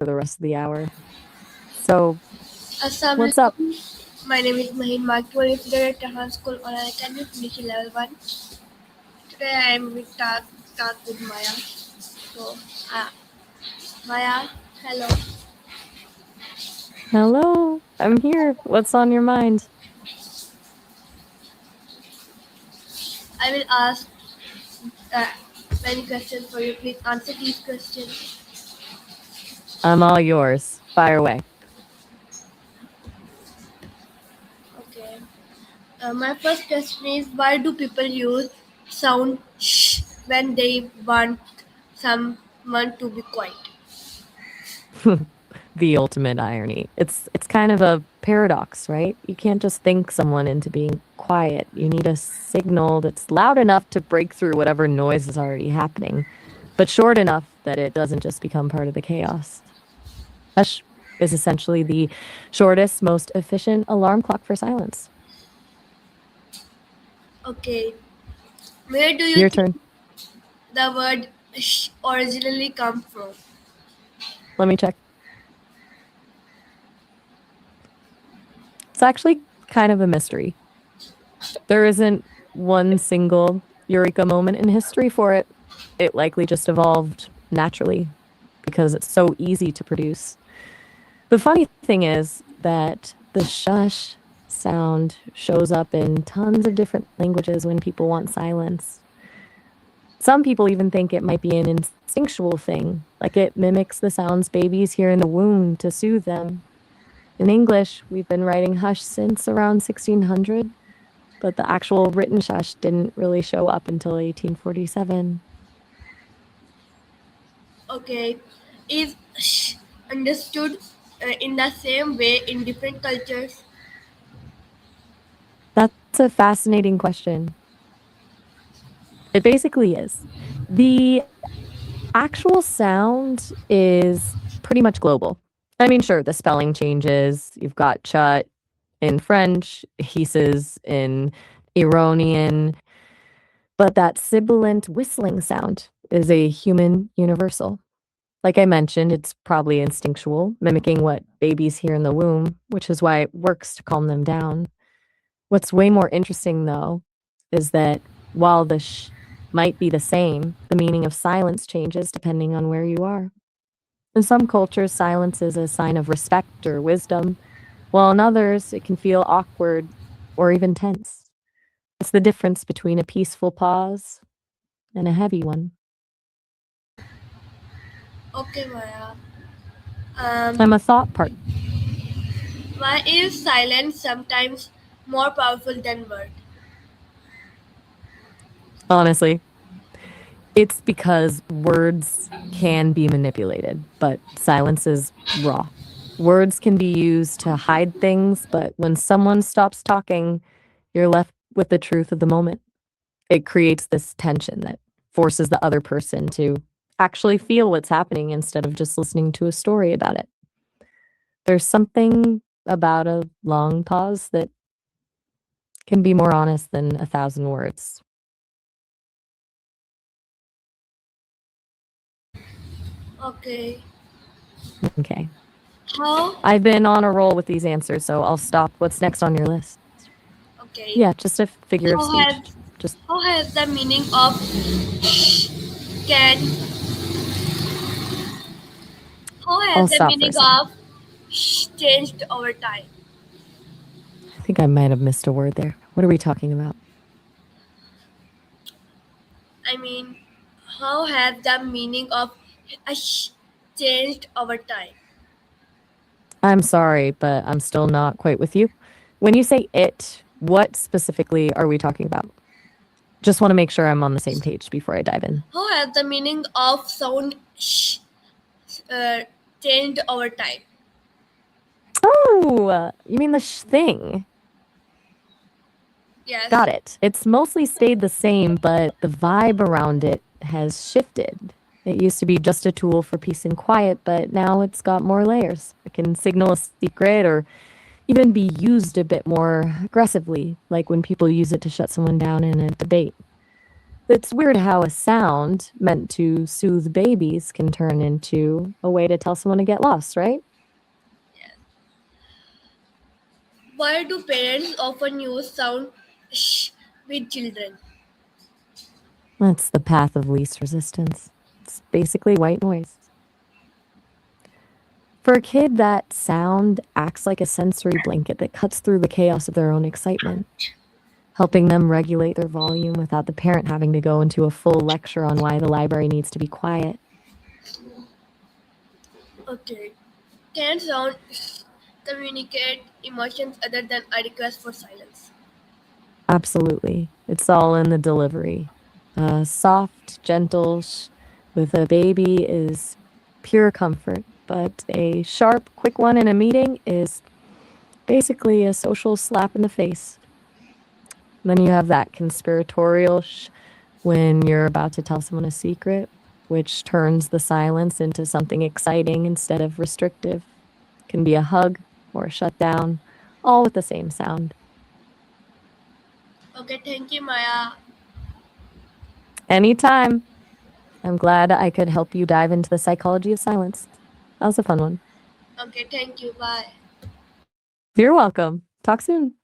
for the rest of the hour. So, what's up? Assalamualaikum. My name is Mahin Makpur, student at Tahan School on Academy finishing level 1. Today I am with talk with Maya. So, uh, Maya, hello. Hello, I'm here. What's on your mind? I will ask uh, many questions for you. Please answer these questions. I'm all yours. Fire away. Okay. My first question is why do people use sound shh when they want someone to be quiet? The ultimate irony. It's kind of a paradox, right? You can't just think someone into being quiet. You need a signal that's loud enough to break through whatever noise is already happening, but short enough that it doesn't just become part of the chaos. Hush is essentially the shortest, most efficient alarm clock for silence. Okay. Where do you Your think turn. the word shh originally come from? Let me check. It's actually kind of a mystery. There isn't one single eureka moment in history for it. It likely just evolved naturally because it's so easy to produce. The funny thing is that the shush sound shows up in tons of different languages when people want silence. Some people even think it might be an instinctual thing, like it mimics the sounds babies hear in the womb to soothe them. In English, we've been writing hush since around 1600, but the actual written shush didn't really show up until 1847. Okay, is shh understood in the same way in different cultures? That's a fascinating question. It basically is. The actual sound is pretty much global. I mean, sure, the spelling changes. You've got chut in French, hisses in Iranian, but that sibilant whistling sound is a human universal. Like I mentioned, it's probably instinctual, mimicking what babies hear in the womb, which is why it works to calm them down. What's way more interesting, though, is that while the might be the same, the meaning of silence changes depending on where you are. In some cultures, silence is a sign of respect or wisdom, while in others, it can feel awkward or even tense. It's the difference between a peaceful pause and a heavy one. Okay, Maya. I'm Um, a thought partner. why is silence sometimes more powerful than word? Honestly, it's because words can be manipulated, but silence is raw. Words can be used to hide things, but when someone stops talking, you're left with the truth of the moment. It creates this tension that forces the other person to actually feel what's happening instead of just listening to a story about it. There's something about a long pause that can be more honest than 1,000 words. Okay. Okay. How? I've been on a roll with these answers, so I'll stop. What's next on your list? Okay. Yeah, just a figure of How speech. has Just how has the meaning of can how has I'll the stop for a meaning second. of changed over time? I think I might have missed a word there. What are we talking about? I mean, how has the meaning of changed over time? I'm sorry, but I'm still not quite with you. When you say it, what specifically are we talking about? Just want to make sure I'm on the same page before I dive in. How has the meaning of sound uh, changed over time? Oh, you mean the thing? Yes. Got it. It's mostly stayed the same, but the vibe around it has shifted. It used to be just a tool for peace and quiet, but now it's got more layers. It can signal a secret or even be used a bit more aggressively, like when people use it to shut someone down in a debate. It's weird how a sound meant to soothe babies can turn into a way to tell someone to get lost, right? Why do parents often use sound shh with children? That's the path of least resistance. It's basically white noise. For a kid, that sound acts like a sensory blanket that cuts through the chaos of their own excitement, helping them regulate their volume without the parent having to go into a full lecture on why the library needs to be quiet. Okay. Can sound communicate emotions other than a request for silence? Absolutely. It's all in the delivery. Soft, gentle with a baby is pure comfort, but a sharp, quick one in a meeting is basically a social slap in the face. Then you have that conspiratorial when you're about to tell someone a secret, which turns the silence into something exciting instead of restrictive. Can be a hug or a shutdown, all with the same sound. Okay, thank you, Maya. Anytime. I'm glad I could help you dive into the psychology of silence. That was a fun one. Okay, thank you. Bye. You're welcome. Talk soon.